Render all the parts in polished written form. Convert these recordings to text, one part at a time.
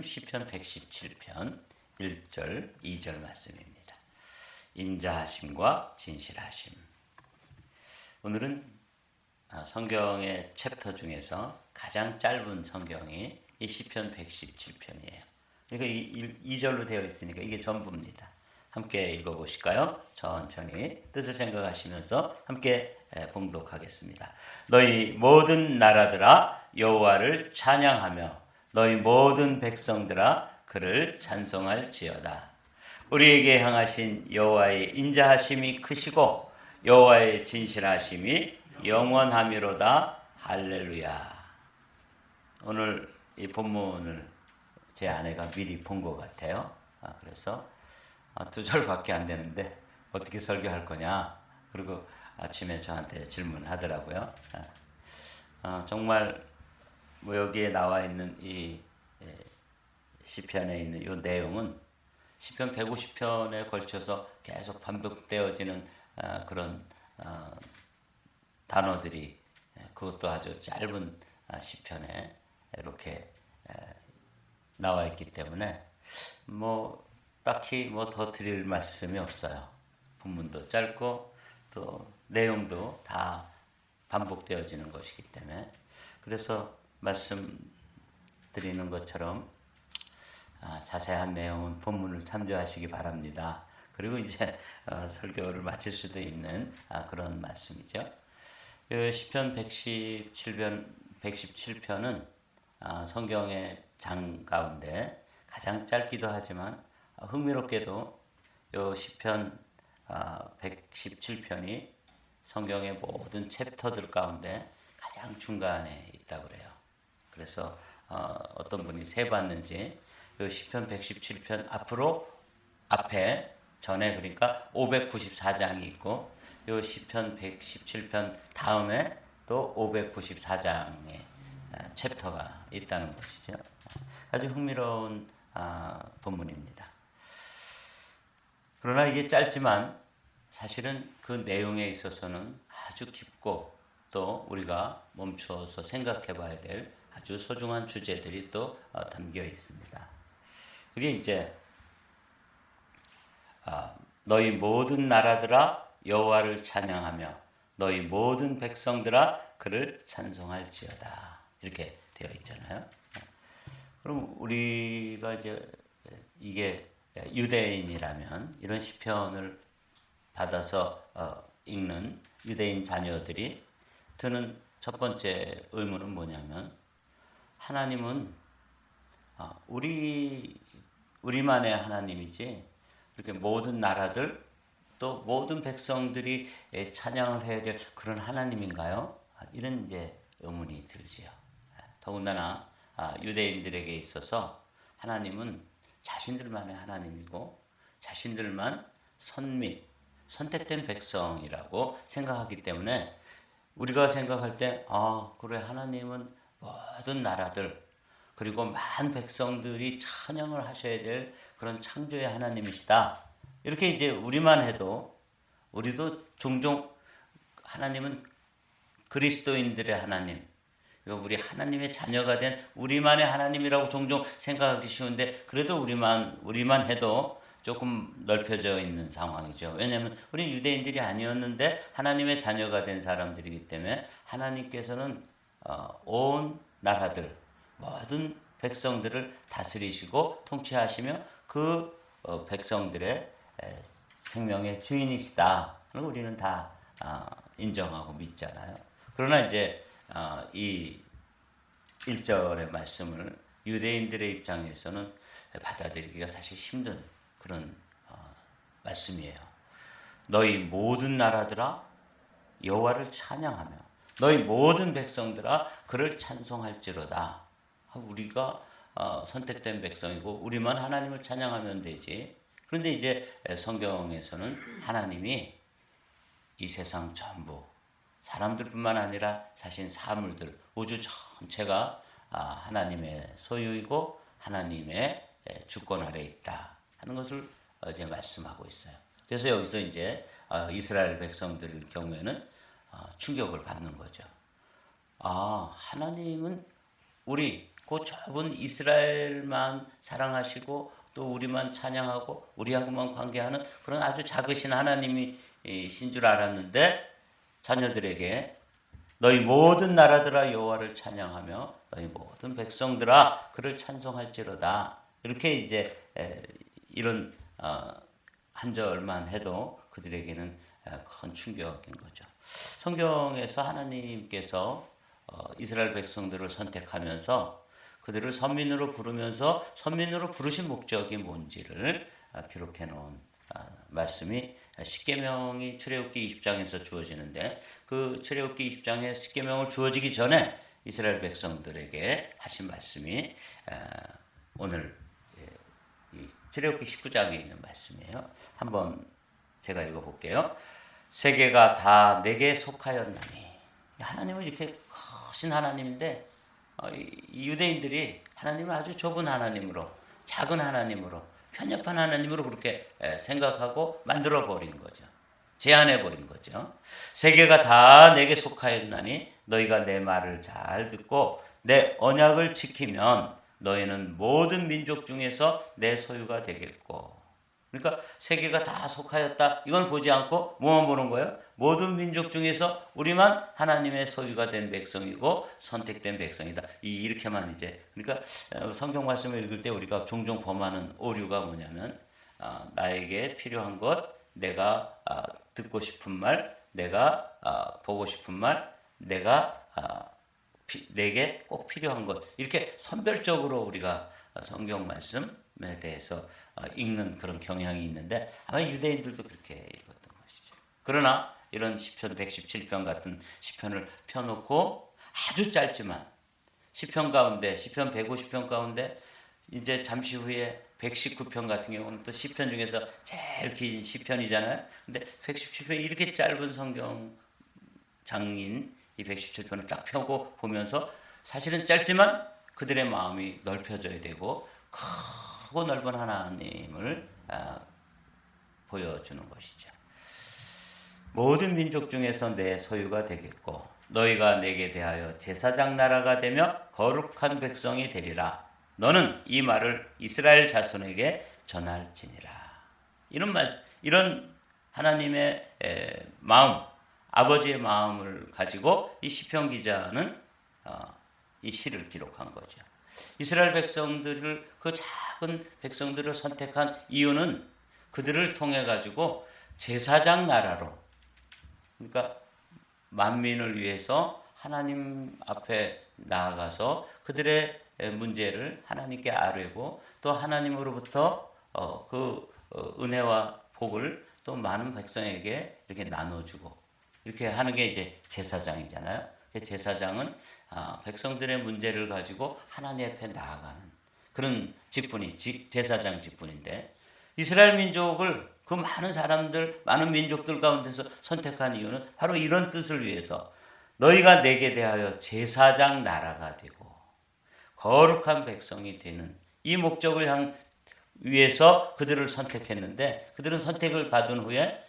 시편 117편 1절 2절 말씀입니다. 인자하심과 진실하심. 오늘은 성경의 챕터 중에서 가장 짧은 성경이 이 시편 117편이에요. 그러니까 2절로 되어 있으니까 이게 전부입니다. 함께 읽어보실까요? 천천히 뜻을 생각하시면서 함께 봉독하겠습니다. 너희 모든 나라들아 여호와를 찬양하며 너희 모든 백성들아 그를 찬송할지어다. 우리에게 향하신 여호와의 인자하심이 크시고 여호와의 진실하심이 영원하미로다. 할렐루야. 오늘 이 본문을 제 아내가 미리 본 것 같아요. 그래서 2절밖에 안 되는데 어떻게 설교할 거냐. 그리고 아침에 저한테 질문하더라고요. 정말 뭐 여기에 나와 있는 이 시편에 있는 이 내용은 시편 150편에 걸쳐서 계속 반복되어지는 그런 단어들이 그것도 아주 짧은 시편에 이렇게 나와 있기 때문에 뭐 딱히 뭐 더 드릴 말씀이 없어요. 본문도 짧고 또 내용도 다 반복되어지는 것이기 때문에 그래서 말씀드리는 것처럼 자세한 내용은 본문을 참조하시기 바랍니다. 그리고 이제 설교를 마칠 수도 있는 그런 말씀이죠. 시편 117편은 성경의 장 가운데 가장 짧기도 하지만 흥미롭게도 이 시편 117편이 성경의 모든 챕터들 가운데 가장 중간에 있다고 그래요. 그래서 어떤 분이 세봤는지 이 시편 117편 앞에 전에 그러니까 594장이 있고 이 시편 117편 다음에 또 594장의 챕터가 있다는 것이죠. 아주 흥미로운 본문입니다. 그러나 이게 짧지만 사실은 그 내용에 있어서는 아주 깊고 또 우리가 멈춰서 생각해 봐야 될 아주 소중한 주제들이 또 담겨 있습니다. 그게 이제 너희 모든 나라들아 여호와를 찬양하며 너희 모든 백성들아 그를 찬송할지어다. 이렇게 되어 있잖아요. 그럼 우리가 이제 이게 유대인이라면 이런 시편을 받아서 읽는 유대인 자녀들이 드는 첫 번째 의문은 뭐냐면 하나님은 우리만의 하나님이지 이렇게 모든 나라들 또 모든 백성들이 찬양을 해야 될 그런 하나님인가요? 이런 이제 의문이 들지요. 더군다나 유대인들에게 있어서 하나님은 자신들만의 하나님이고 자신들만 선택된 백성이라고 생각하기 때문에 우리가 생각할 때 그래 하나님은 모든 나라들 그리고 많은 백성들이 찬양을 하셔야 될 그런 창조의 하나님이시다. 이렇게 이제 우리만 해도 우리도 종종 하나님은 그리스도인들의 하나님, 우리 하나님의 자녀가 된 우리만의 하나님이라고 종종 생각하기 쉬운데 그래도 우리만 해도 조금 넓혀져 있는 상황이죠. 왜냐하면 우리 유대인들이 아니었는데 하나님의 자녀가 된 사람들이기 때문에 하나님께서는 온 나라들 모든 백성들을 다스리시고 통치하시며 그 백성들의 생명의 주인이시다. 우리는 다 인정하고 믿잖아요. 그러나 이제 이 1절의 말씀을 유대인들의 입장에서는 받아들이기가 사실 힘든 그런 말씀이에요. 너희 모든 나라들아 여호와를 찬양하며 너희 모든 백성들아 그를 찬송할지로다. 우리가 선택된 백성이고 우리만 하나님을 찬양하면 되지. 그런데 이제 성경에서는 하나님이 이 세상 전부 사람들뿐만 아니라 사실 사물들 우주 전체가 하나님의 소유이고 하나님의 주권 아래에 있다 하는 것을 이제 말씀하고 있어요. 그래서 여기서 이제 이스라엘 백성들 경우에는 충격을 받는 거죠. 하나님은 우리 그 좁은 이스라엘만 사랑하시고 또 우리만 찬양하고 우리하고만 관계하는 그런 아주 작으신 하나님이신 줄 알았는데 자녀들에게 너희 모든 나라들아 여호와를 찬양하며 너희 모든 백성들아 그를 찬송할지로다. 이렇게 이제 이런 한 절만 해도 그들에게는 큰 충격인 거죠. 성경에서 하나님께서 이스라엘 백성들을 선택하면서 그들을 선민으로 부르면서 선민으로 부르신 목적이 뭔지를 기록해 놓은 말씀이 십계명이 출애굽기 20장에서 주어지는데 그 출애굽기 20장에 십계명을 주어지기 전에 이스라엘 백성들에게 하신 말씀이 오늘 이 출애굽기 19장에 있는 말씀이에요. 한번 제가 읽어볼게요. 세계가 다 내게 속하였나니. 하나님은 이렇게 크신 하나님인데 이 유대인들이 하나님을 아주 좁은 하나님으로, 작은 하나님으로, 편협한 하나님으로 그렇게 생각하고 만들어버린 거죠. 제한해버린 거죠. 세계가 다 내게 속하였나니 너희가 내 말을 잘 듣고 내 언약을 지키면 너희는 모든 민족 중에서 내 소유가 되겠고. 그러니까 세계가 다 속하였다. 이건 보지 않고 뭐만 보는 거예요? 모든 민족 중에서 우리만 하나님의 소유가 된 백성이고 선택된 백성이다. 이렇게만 이제 그러니까 성경 말씀을 읽을 때 우리가 종종 범하는 오류가 뭐냐면 나에게 필요한 것, 내가 듣고 싶은 말, 내가 보고 싶은 말, 내가 내게 꼭 필요한 것 이렇게 선별적으로 우리가 성경 말씀에 대해서 읽는 그런 경향이 있는데 아마 유대인들도 그렇게 읽었던 것이죠. 그러나 이런 시편 117편 같은 시편을 펴놓고 아주 짧지만 시편 가운데 시편 150편 가운데 이제 잠시 후에 119편 같은 경우는 또 시편 중에서 제일 긴 시편이잖아요. 근데 117편이 이렇게 짧은 성경 장인 이 117편을 딱 펴고 보면서 사실은 짧지만 그들의 마음이 넓혀져야 되고 크고 넓은 하나님을 보여주는 것이죠. 모든 민족 중에서 내 소유가 되겠고 너희가 내게 대하여 제사장 나라가 되며 거룩한 백성이 되리라. 너는 이 말을 이스라엘 자손에게 전할지니라. 이런 하나님의 마음, 아버지의 마음을 가지고 이 시편 기자는 이 시를 기록한 거죠. 이스라엘 백성들을 그 작은 백성들을 선택한 이유는 그들을 통해 가지고 제사장 나라로 그러니까 만민을 위해서 하나님 앞에 나아가서 그들의 문제를 하나님께 아뢰고 또 하나님으로부터 그 은혜와 복을 또 많은 백성에게 이렇게 나눠주고 이렇게 하는 게 이제 제사장이잖아요. 제사장은 백성들의 문제를 가지고 하나님 앞에 나아가는 그런 직분이 제사장 직분인데 이스라엘 민족을 그 많은 사람들, 많은 민족들 가운데서 선택한 이유는 바로 이런 뜻을 위해서 너희가 내게 대하여 제사장 나라가 되고 거룩한 백성이 되는 이 목적을 위해서 그들을 선택했는데 그들은 선택을 받은 후에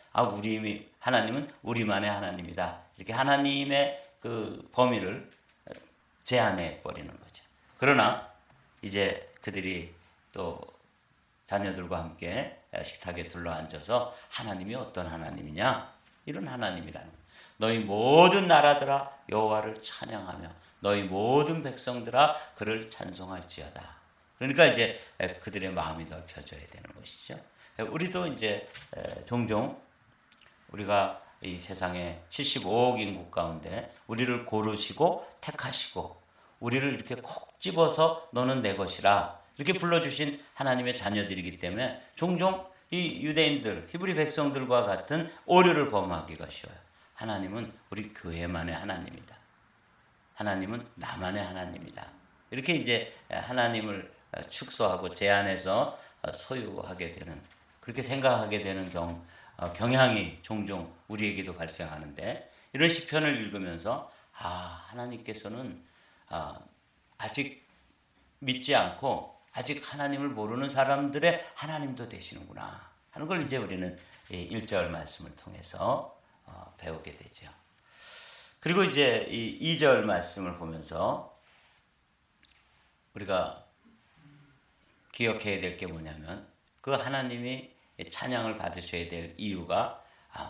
하나님은 우리만의 하나님이다. 이렇게 하나님의 그 범위를 제한해 버리는 거죠. 그러나 이제 그들이 또 자녀들과 함께 식탁에 둘러앉아서 하나님이 어떤 하나님이냐? 이런 하나님이라는 거예요. 너희 모든 나라들아 여호와를 찬양하며 너희 모든 백성들아 그를 찬송할지어다. 그러니까 이제 그들의 마음이 넓혀져야 되는 것이죠. 우리도 이제 종종 우리가 이 세상에 75억 인구 가운데 우리를 고르시고 택하시고 우리를 이렇게 콕 집어서 너는 내 것이라 이렇게 불러주신 하나님의 자녀들이기 때문에 종종 이 유대인들, 히브리 백성들과 같은 오류를 범하기가 쉬워요. 하나님은 우리 교회만의 하나님이다. 하나님은 나만의 하나님이다. 이렇게 이제 하나님을 축소하고 제한해서 소유하게 되는 그렇게 생각하게 되는 경향이 종종 우리에게도 발생하는데 이런 시편을 읽으면서 하나님께서는 아직 믿지 않고 아직 하나님을 모르는 사람들의 하나님도 되시는구나 하는 걸 이제 우리는 1절 말씀을 통해서 배우게 되죠. 그리고 이제 이 2절 말씀을 보면서 우리가 기억해야 될 게 뭐냐면 그 하나님이 찬양을 받으셔야 될 이유가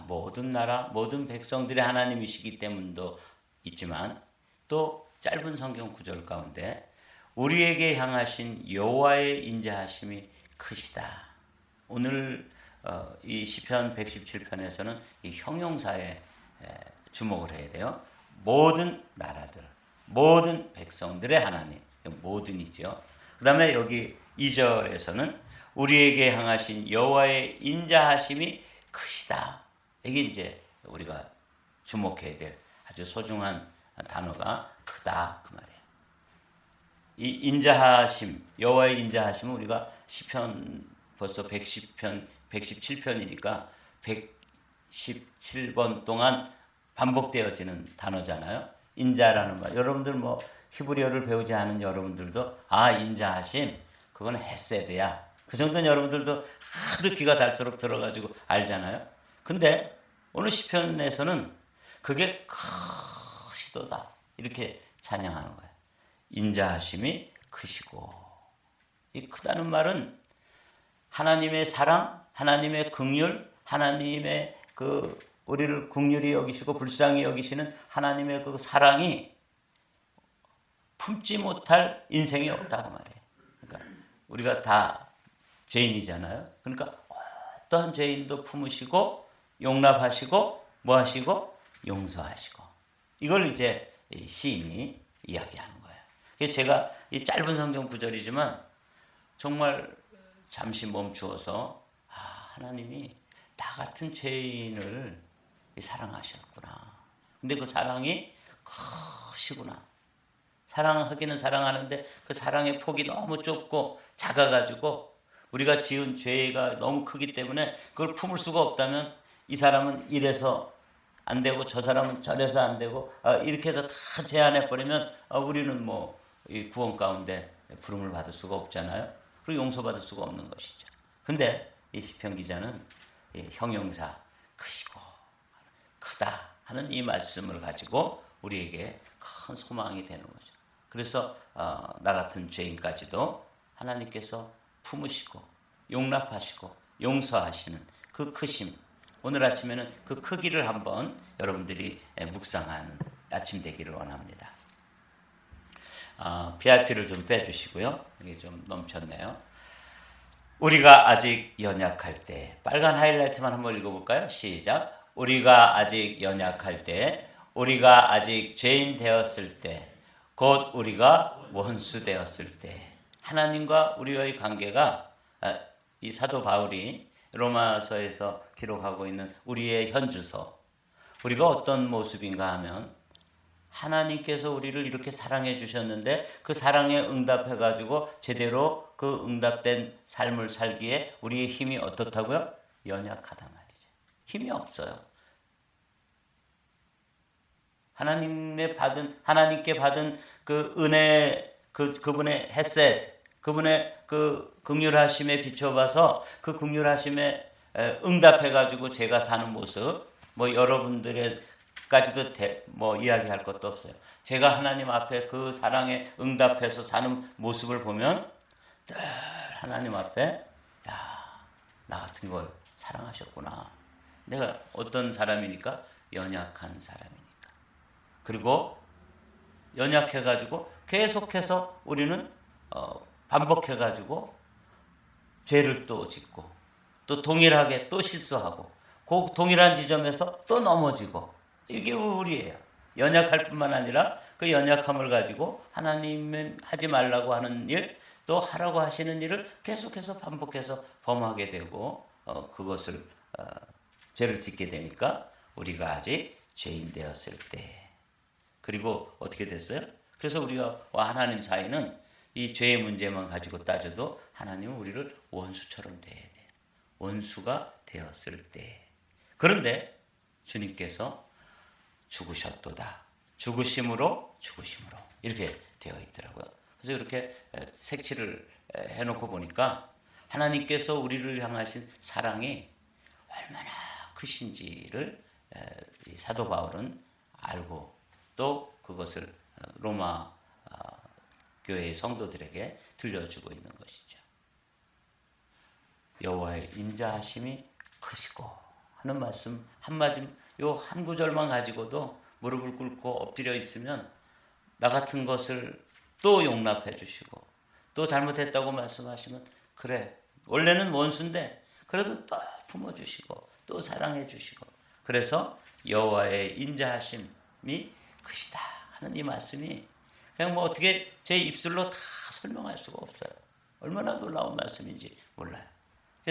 모든 나라 모든 백성들의 하나님이시기 때문도 있지만 또 짧은 성경 구절 가운데 우리에게 향하신 여호와의 인자하심이 크시다. 오늘 이 시편 117편에서는 이 형용사에 주목을 해야 돼요. 모든 나라들, 모든 백성들의 하나님, 모든이죠. 그 다음에 여기 2절에서는 우리에게 향하신 여호와의 인자하심이 크시다. 이게 이제 우리가 주목해야 될 아주 소중한 단어가 크다 그 말이에요. 이 인자하심, 여호와의 인자하심은 우리가 시편 벌써 110편, 117편이니까 117번 동안 반복되어지는 단어잖아요. 인자라는 말. 여러분들 뭐 히브리어를 배우지 않은 여러분들도 인자하심 그건 헤세드야. 그 정도는 여러분들도 하도 귀가 닳도록 들어가지고 알잖아요. 근데 오늘 시편에서는 그게 크시도다 이렇게 찬양하는 거예요. 인자하심이 크시고, 이 크다는 말은 하나님의 사랑, 하나님의 긍휼, 하나님의 그 우리를 긍휼히 여기시고 불쌍히 여기시는 하나님의 그 사랑이 품지 못할 인생이 없다고 말해요. 그러니까 우리가 다 죄인이잖아요. 그러니까 어떠한 죄인도 품으시고 용납하시고 뭐 하시고 용서하시고, 이걸 이제 시인이 이야기하는 거예요. 그래서 제가 이 짧은 성경 구절이지만 정말 잠시 멈추어서 하나님이 나 같은 죄인을 사랑하셨구나. 근데 그 사랑이 크시구나. 사랑하기는 사랑하는데 그 사랑의 폭이 너무 좁고 작아가지고 우리가 지은 죄가 너무 크기 때문에 그걸 품을 수가 없다면 이 사람은 이래서 안 되고 저 사람은 저래서 안 되고 이렇게 해서 다 제한해버리면 우리는 뭐 이 구원 가운데 부름을 받을 수가 없잖아요. 그리고 용서받을 수가 없는 것이죠. 근데 이 시편 기자는 이 형용사 크시고 크다 하는 이 말씀을 가지고 우리에게 큰 소망이 되는 거죠. 그래서 나 같은 죄인까지도 하나님께서 품으시고 용납하시고 용서하시는 그 크심, 오늘 아침에는 그 크기를 한번 여러분들이 묵상하는 아침 되기를 원합니다. PIP를 좀 빼주시고요. 이게 좀 넘쳤네요. 우리가 아직 연약할 때, 빨간 하이라이트만 한번 읽어볼까요? 시작. 우리가 아직 연약할 때, 우리가 아직 죄인 되었을 때, 곧 우리가 원수 되었을 때, 하나님과 우리의 관계가 이 사도 바울이 로마서에서 기록하고 있는 우리의 현주소, 우리가 어떤 모습인가 하면 하나님께서 우리를 이렇게 사랑해 주셨는데 그 사랑에 응답해 가지고 제대로 그 응답된 삶을 살기에 우리의 힘이 어떻다고요? 연약하단 말이죠. 힘이 없어요. 하나님께 받은 그 은혜, 그분의 헤셋, 그분의 그 긍휼하심에 비춰봐서 그 긍휼하심에 응답해 가지고 제가 사는 모습, 뭐 여러분들까지도 뭐 이야기할 것도 없어요. 제가 하나님 앞에 그 사랑에 응답해서 사는 모습을 보면 늘 하나님 앞에 나 같은 걸 사랑하셨구나. 내가 어떤 사람이니까? 연약한 사람이니까. 그리고 연약해가지고 계속해서 우리는 반복해가지고 죄를 또 짓고 또 동일하게 또 실수하고 그 동일한 지점에서 또 넘어지고, 이게 우리예요. 연약할 뿐만 아니라 그 연약함을 가지고 하나님은 하지 말라고 하는 일, 또 하라고 하시는 일을 계속해서 반복해서 범하게 되고 그것을 죄를 짓게 되니까 우리가 아직 죄인 되었을 때, 그리고 어떻게 됐어요? 그래서 우리가 하나님 사이는 이 죄의 문제만 가지고 따져도 하나님은 우리를 원수처럼 대해야 돼요. 원수가 되었을 때. 그런데 주님께서 죽으셨도다. 죽으심으로 이렇게 되어 있더라고요. 그래서 이렇게 색칠을 해놓고 보니까 하나님께서 우리를 향하신 사랑이 얼마나 크신지를 사도 바울은 알고 또 그것을 로마 교회의 성도들에게 들려주고 있는 것이죠. 여호와의 인자하심이 크시고 하는 말씀 요 한 구절만 가지고도 무릎을 꿇고 엎드려 있으면 나 같은 것을 또 용납해 주시고 또 잘못했다고 말씀하시면 그래 원래는 원수인데 그래도 또 품어주시고 또 사랑해 주시고 그래서 여호와의 인자하심이 크시다 하는 이 말씀이 그냥 뭐 어떻게 제 입술로 다 설명할 수가 없어요. 얼마나 놀라운 말씀인지 몰라요.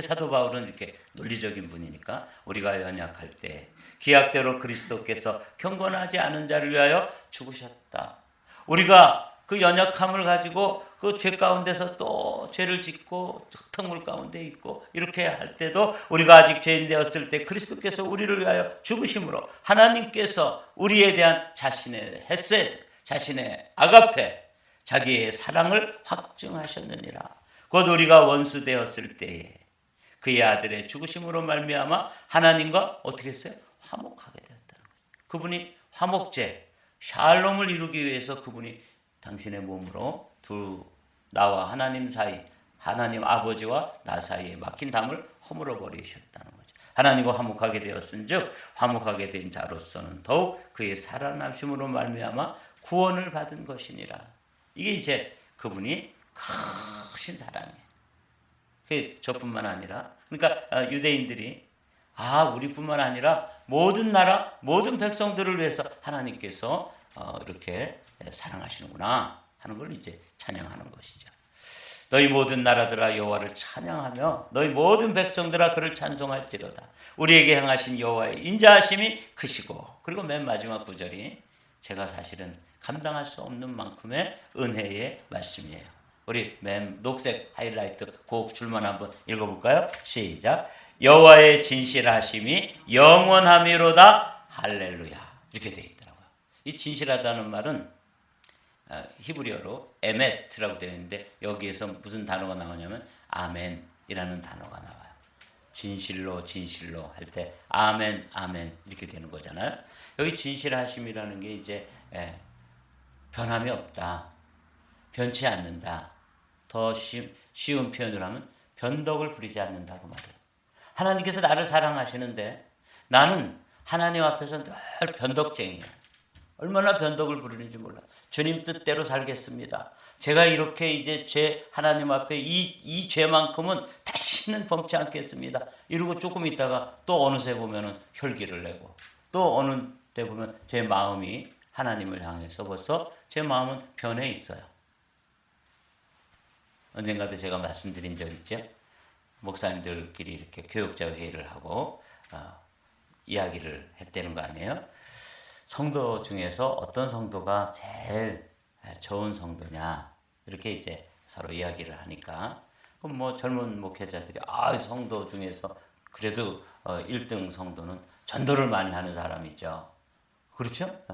사도 바울은 이렇게 논리적인 분이니까 우리가 연약할 때 기약대로 그리스도께서 경건하지 않은 자를 위하여 죽으셨다. 우리가 그 연약함을 가지고 그 죄 가운데서 또 죄를 짓고 흙탕물 가운데 있고 이렇게 할 때도 우리가 아직 죄인 되었을 때 그리스도께서 우리를 위하여 죽으심으로 하나님께서 우리에 대한 자신의 헤셋, 자신의 아가페, 자기의 사랑을 확증하셨느니라. 곧 우리가 원수 되었을 때에 그의 아들의 죽으심으로 말미암아 하나님과 어떻게 했어요? 화목하게 되었다는 거예요. 그분이 화목제, 샬롬을 이루기 위해서 그분이 당신의 몸으로 나와 하나님 사이, 하나님 아버지와 나 사이에 막힌 담을 허물어 버리셨다는 거죠. 하나님과 화목하게 되었은즉 화목하게 된 자로서는 더욱 그의 살아남심으로 말미암아 구원을 받은 것이니라. 이게 이제 그분이 크신 사랑이에요. 저뿐만 아니라 그러니까 유대인들이 우리뿐만 아니라 모든 나라 모든 백성들을 위해서 하나님께서 이렇게 사랑하시는구나 하는 걸 이제 찬양하는 것이죠. 너희 모든 나라들아 여호와를 찬양하며 너희 모든 백성들아 그를 찬송할지로다. 우리에게 향하신 여호와의 인자하심이 크시고 그리고 맨 마지막 구절이 제가 사실은 감당할 수 없는 만큼의 은혜의 말씀이에요. 우리 맨 녹색 하이라이트 그 줄만 한번 읽어볼까요? 시작. 여호와의 진실하심이 영원하미로다. 할렐루야. 이렇게 되어 있더라고요. 이 진실하다는 말은 히브리어로 에메트라고 되어 있는데 여기에서 무슨 단어가 나오냐면 아멘이라는 단어가 나와요. 진실로 진실로 할 때 아멘 아멘 이렇게 되는 거잖아요. 여기 진실하심이라는 게 이제 변함이 없다. 변치 않는다. 더 쉬운 표현을 하면 변덕을 부리지 않는다고 말해요. 하나님께서 나를 사랑하시는데 나는 하나님 앞에서 늘 변덕쟁이에요. 얼마나 변덕을 부리는지 몰라. 주님 뜻대로 살겠습니다. 제가 이렇게 이제 하나님 앞에 이 죄만큼은 다시는 범치 않겠습니다. 이러고 조금 있다가 또 어느새 보면은 혈기를 내고 또 어느 때 보면 제 마음이 하나님을 향해서 벌써 제 마음은 변해 있어요. 언젠가도 제가 말씀드린 적 있죠. 목사님들끼리 이렇게 교육자 회의를 하고 이야기를 했다는 거 아니에요. 성도 중에서 어떤 성도가 제일 좋은 성도냐 이렇게 이제 서로 이야기를 하니까 그럼 뭐 젊은 목회자들이 성도 중에서 그래도 1등 성도는 전도를 많이 하는 사람이죠. 그렇죠?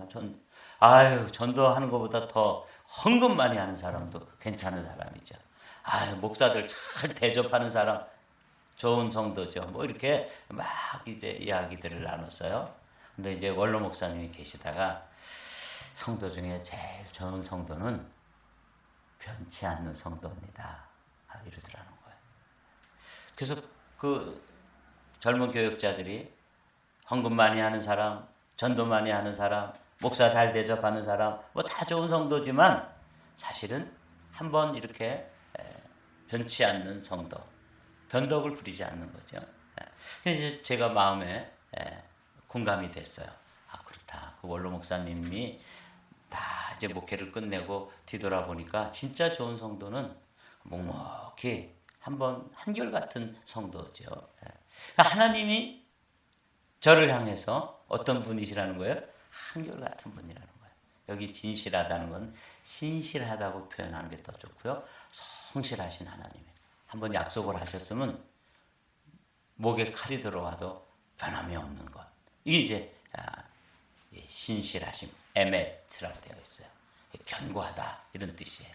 전도하는 것보다 더 헌금 많이 하는 사람도 괜찮은 사람이죠. 목사들 잘 대접하는 사람 좋은 성도죠. 뭐 이렇게 막 이제 이야기들을 나눴어요. 근데 이제 원로 목사님이 계시다가 성도 중에 제일 좋은 성도는 변치 않는 성도입니다. 이러더라는 거예요. 그래서 그 젊은 교육자들이 헌금 많이 하는 사람, 전도 많이 하는 사람, 목사 잘 대접하는 사람, 뭐 다 좋은 성도지만 사실은 한번 이렇게 변치 않는 성도, 변덕을 부리지 않는 거죠. 그래서 제가 마음에 공감이 됐어요. 그렇다. 그 원로 목사님이 다 이제 목회를 끝내고 뒤돌아보니까 진짜 좋은 성도는 묵묵히 한결같은 성도죠. 하나님이 저를 향해서 어떤 분이시라는 거예요? 한결같은 분이라는 거예요. 여기 진실하다는 건 신실하다고 표현하는 게 더 좋고요. 성실하신 하나님이에요. 한번 약속을 하셨으면 목에 칼이 들어와도 변함이 없는 것. 이게 이제 신실하심, 에메트라고 되어 있어요. 견고하다 이런 뜻이에요.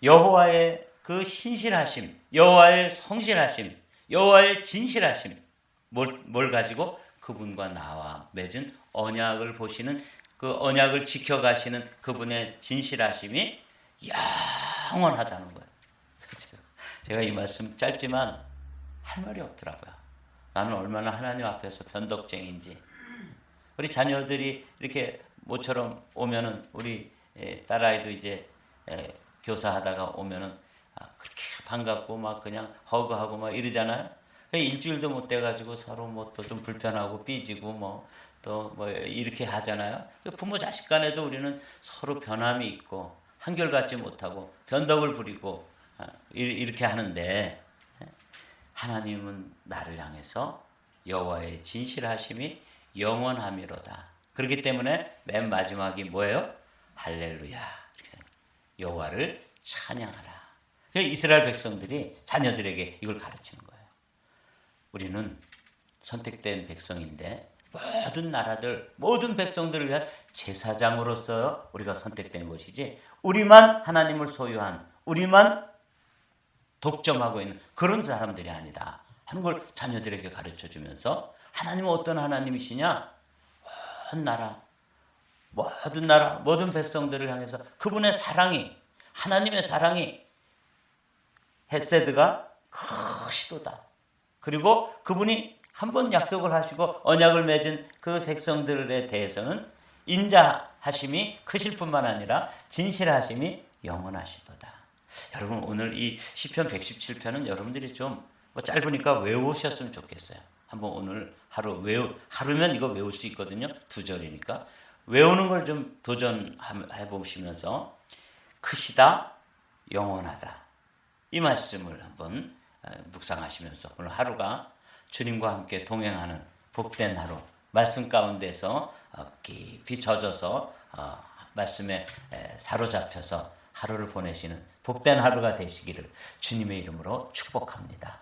여호와의 그 신실하심, 여호와의 성실하심, 여호와의 진실하심 뭘 가지고 그분과 나와 맺은 언약을 보시는 그 언약을 지켜가시는 그분의 진실하심이 영원하다는 거예요. 제가 이 말씀 짧지만 할 말이 없더라고요. 나는 얼마나 하나님 앞에서 변덕쟁인지. 우리 자녀들이 이렇게 모처럼 오면은 우리 딸아이도 이제 교사하다가 오면은 그렇게 반갑고 막 그냥 허그하고 막 이러잖아요. 일주일도 못 돼가지고 서로 뭐 또 좀 불편하고 삐지고 뭐 또 뭐 이렇게 하잖아요. 부모 자식 간에도 우리는 서로 변함이 있고 한결같지 못하고 변덕을 부리고 이렇게 하는데, 하나님은 나를 향해서 여호와의 진실하심이 영원함이로다. 그렇기 때문에 맨 마지막이 뭐예요? 할렐루야. 여호와를 찬양하라. 이스라엘 백성들이 자녀들에게 이걸 가르치는 거예요. 우리는 선택된 백성인데 모든 나라들, 모든 백성들을 위한 제사장으로서 우리가 선택된 것이지, 우리만 하나님을 소유한, 우리만 독점하고 있는 그런 사람들이 아니다 하는 걸 자녀들에게 가르쳐주면서, 하나님은 어떤 하나님이시냐? 모든 나라, 모든 백성들을 향해서 그분의 사랑이, 하나님의 사랑이, 헤세드가 크시도다. 그리고 그분이 한 번 약속을 하시고 언약을 맺은 그 백성들에 대해서는 인자하심이 크실 뿐만 아니라 진실하심이 영원하시도다. 여러분, 오늘 이 시편 117편은 여러분들이 좀 짧으니까 외우셨으면 좋겠어요. 한번 오늘 하루면 이거 외울 수 있거든요. 2절이니까 외우는 걸 좀 도전해 보시면서 크시다, 영원하다, 이 말씀을 한번 묵상하시면서 오늘 하루가 주님과 함께 동행하는 복된 하루, 말씀 가운데서 깊이 젖어서 말씀에 사로잡혀서 하루를 보내시는 복된 하루가 되시기를 주님의 이름으로 축복합니다.